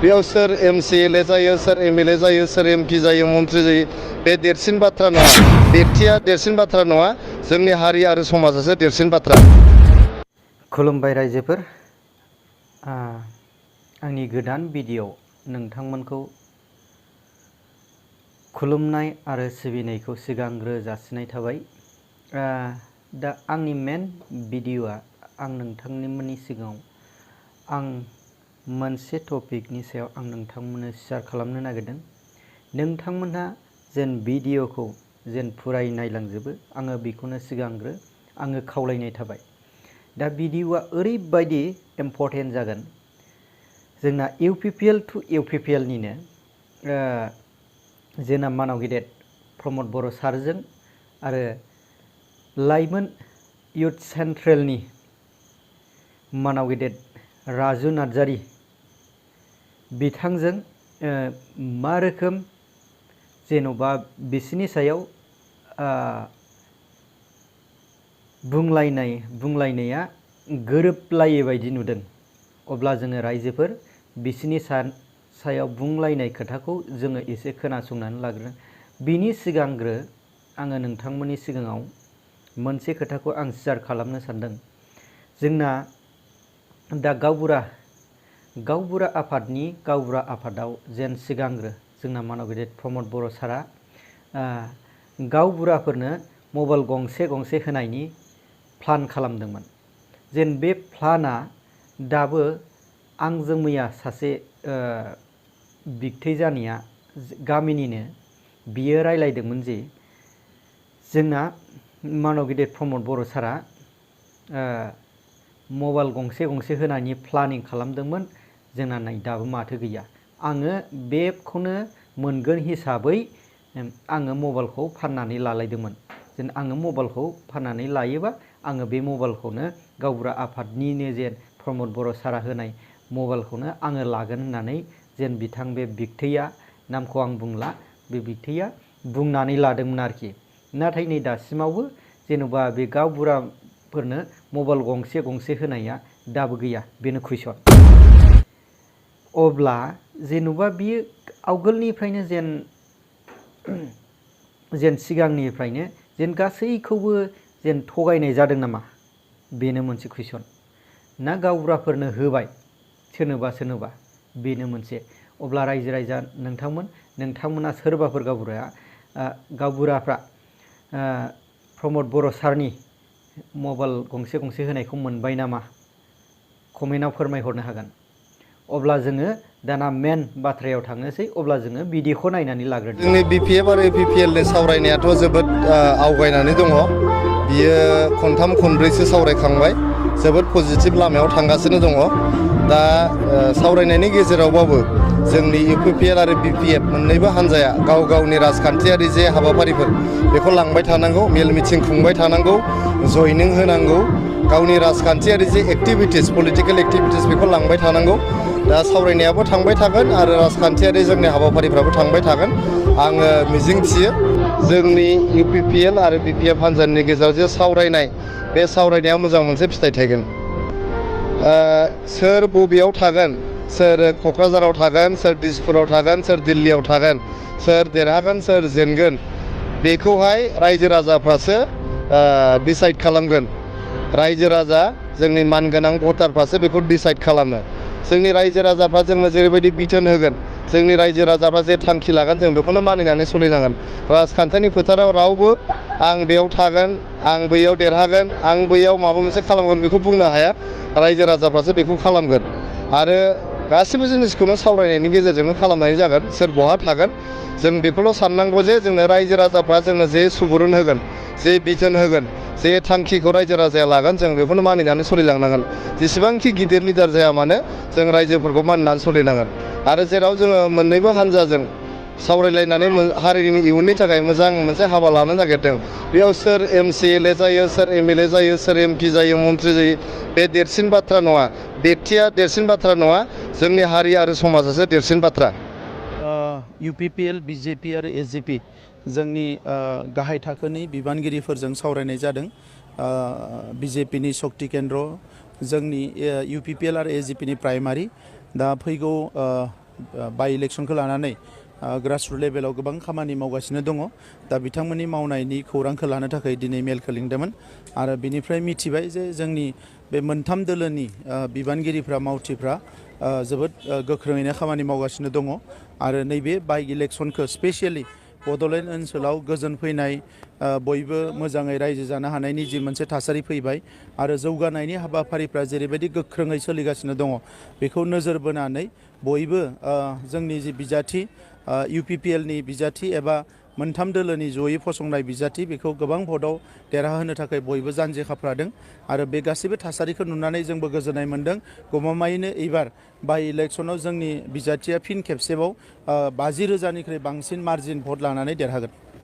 बेयाव सोर एमसिएलए जायो, सोर एमएलए जायो, सोर एमपि जायो, मन्त्रि जायो, बे देरसिन बाथ्रा नङा। बेक्तिया देरसिन बाथ्रा नङा, जोंनि हारि आरो समाजासो देरसिन बाथ्रा। खुलुमबाय रायजोफोर, आंनि गोदान भिडिअ नोंथांमोनखौ खुलुमनाय आरो सिबिनायखौ सिगांग्रो जासिनाय थाबाय। दा आंनि मेन भिडिअआ आं नोंथांमोननि सिगाङाव आं मोनसे टपिकनि सायाव आं नोंथांमोननो शेयार खालामनो नागिरदों। नोंथांमोनहा जेन भिडिअखौ जेन फुरायै नायलांजोबो, आङो बेखौनो सिगांग्रो आङो खावलायनाय थाबाय। दा भिडिअआ ओरैबायदि इम्परटेन्ट जागोन, जोंना इउपिपिएल टु इउपिपिएलनिनो जोंना मानाव गेदेर प्रमद बर' सारजों आरो लाइमोन इयुथ सेन्ट्रेलनि मानाव गेदेर राजु नार्जारि बिथांजों मा रोखोम जेन'बा बिसिनि सायाव बुंलायनाया गोरोबलायै बायदि नुदों। अब्ला जोङो रायजोफोर बिसिनि सायाव बुंलायनाय खोथाखौ जोङो एसे खोनासंनानै लाग्रो। बिनि सिगांग्रो आङो नोंथांमोननि सिगाङाव मोनसे खोथाखौ आं शेयार खालामनो सानदों। जोंना दा गावबुरा आफादाव जेन सिगांग्रो जोंना मानाव गेदेर प्रमद बर' सारा गावबुराफोरनो मबाइल गंसे होनायनि प्लान खालामदोंमोन। जेन बे प्लाना दाबो आंजों मैया सासे बिगथै जानाया गामिनिनो बियो रायलायदोंमोन जे जोंना मानाव गेदेर प्रमद बर' सारा मबाइल गंसे होनायनि प्लानिं खालामदोंमोन, जोंना नै दाबो माथो गैया। आङो बेखौनो मोनगोन हिसाबै आङो मबाइलखौ फाननानै लालायदोंमोन। जेन आङो मबाइलखौ फाननानै लायोबा आङो बे मबाइलखौनो गावबुरा आफादनिनो जेन प्रमद बर' सारा होनाय मबाइलखौनो आङो लागोन होननानै जेन बिथां बे बिगथैया, नामखौ आं बुंला, बे बिगथैया बुंनानै लादोंमोन आरोखि। नाथाय नै दासिमावबो जेन'बा बे गावबुराफोरनो मबाइल गंसे होनाया दाबो गैया, बेनो कुइसन। अब्ला जेन'बा बियो आवगोलनिफ्रायनो जेन सिगांनिफ्रायनो जेन गासैखौबो जेन थगायनाय जादों नामा, बेनो मोनसे कुइसन। ना गावबुराफोरनो होबाय सोरनोबा, बेनो मोनसे। अब्ला रायजो राजा नोंथांमोना सोरबाफोर गावबुराफ्रा प्रमद बर' सारनि मबाइल गंसे होनायखौ मोनबाय नामा, कमेन्टआव फोरमायहरनो हागोन। अब्ला जोङो दाना मेन बाथ्रायाव थांनोसै। अब्ला जोङो भिडिअखौ नायनानै लाग्रोदो। जोंनि बिपिएफ आरो इउपिपिएलनि सावरायनायाथ' जोबोद आवगायनानै दङ। बियो खनथाम खनब्रैसो सावरायखांबाय, जोबोद पजिटिभ लामायाव थांगासिनो दङ। दा सावरायनायनि गेजेरावबाबो जोंनि इउपिपिएल आरो बिपिएफ मोननैबो हान्जाया गावनि राजखान्थियारि जे हाबाफारिफोर बेखौ लांबाय थानांगौ, मेल मिटिं खुंबाय थानांगौ, जयनिं होनांगौ, गावनि राजखान्थियारि जे एक्टिभिटिस, पलिटिकेल एक्टिभिटिस बेखौ लांबाय थानांगौ। दा सावरायनायाबो थांबाय थागोन आरो राजखान्थियारि जोंनि हाबाफारिफ्राबो थांबाय थागोन। आङो मिजिंथियो जोंनि इउपिपिएल आरो बिपिएफ हान्जानि गेजेराव जे सावरायनाय, बे सावरायनाया मोजां मोनसे फिथाइ थायगोन। सोर बबेयाव थागोन, सोर क'क्राझाराव थागोन, सोर दिसपुराव थागोन, सोर दिल्लीयाव थागोन, सोर देरहागोन, सोर जेनगोन, बेखौहाय रायजो राजाफ्रासो डिसाइड खालामगोन। रायजो राजा, जोंनि मानगोनां भटारफ्रासो बेखौ डिसाइड खालामो। जोंनि रायजो राजाफ्रा जोंनो जेरैबायदि बिथोन होगोन, जोंनि रायजो राजाफ्रा जे थांखि लागोन, जों बेखौनो मानिनानै सोलिनांगोन। राजखान्थिनि फोथाराव रावबो आं बेयाव थागोन, आं बैयाव देरहागोन, आं बैयाव माबा मोनसे खालामगोन बेखौ बुंनो हाया। रायजो राजाफ्रासो बेखौ खालामगोन। आरो गासिबो जिनिसखौनो सावरायनायनि गेजेरजोंनो खालामनाय जागोन। सोर बहा थागोन, जों बेखौल' साननांगौ जे जोंनो रायजो राजाफ्रा जोंनो जे सुबुरुन होगोन, जे बिथोन होगोन, जे थांखिखौ रायजो राजाया लागोन, जों बेखौनो मानिनानै सोलिलांनांगोन। जेसेबांखि गिदिर लिडार जाया मानो, जों रायजोफोरखौ मानिनानै सोलिनांगोन। आरो जेराव जोङो मोननैबो हान्जाजों सावरायलायनानै हारिनि इयुननि थाखाय मोजां मोनसे हाबा लानो नागिरदों, बेयाव सोर एमसिएलए जायो, सोर एमएलए जायो, सोर एमपि जायो, मन्त्रि जायो, बे देरसिन बाथ्रा नङा। बेक्तिया देरसिन बाथ्रा नङा, जोंनि हारि आरो समाजासो देरसिन बाथ्रा। इउपिपिएल, बिजेपि आरो एसजिपि जोंनि गाहाय थाखोनि बिबानगिरिफोरजों सावरायनाय जादों। बिजेपिनि शक्ति केन्द्र, जोंनि इउपिपिएल आरो एसजिपिनि प्राइमारि। दा फैगौ बाइ इलेक्सनखौ लानानै ग्रासरुट लेभेलाव गोबां खामानि मावगासिनो दङ। दा बिथांमोननि मावनायनि खौरांखौ लानो थाखाय दिनै मेलखौ लिंदोंमोन आरो बिनिफ्राय मिथिबाय जे जोंनि बे मोनथाम दोलोनि बिबानगिरिफ्रा मावथिफ्रा जोबोद गोख्रोङैनो खामानि मावगासिनो दङ आरो नैबे बाइ इलेक्सनखौ स्पेसियेलि बड'लेण्ड ओनसोलाव गोजोन फैनाय बयबो मोजाङै रायजो जानो हानायनि जि मोनसे थासारि फैबाय आरो जौगानायनि हाबाफारिफ्रा जेरैबायदि गोख्रोङै सोलिगासिनो दङ बेखौ नोजोर बोनानै बयबो जोंनि जि बिजाथि UPPLनि बिजाथि एबा मोनथाम दोलोनि जयै फसंनाय बिजाथि बेखौ गोबां भटआव देरहाहोनो थाखाय बयबो जानजि खाफ्रादों आरो बे गासैबो थासारिखौ नुनानै जोंबो गोजोननाय मोन्दों। गमामायैनो एबार बाइ इलेक्सनाव जोंनि बिजाथिया फिन खेबसेबाव 50,000निख्रुइ बांसिन मार्जिन भट लानानै देरहागोन।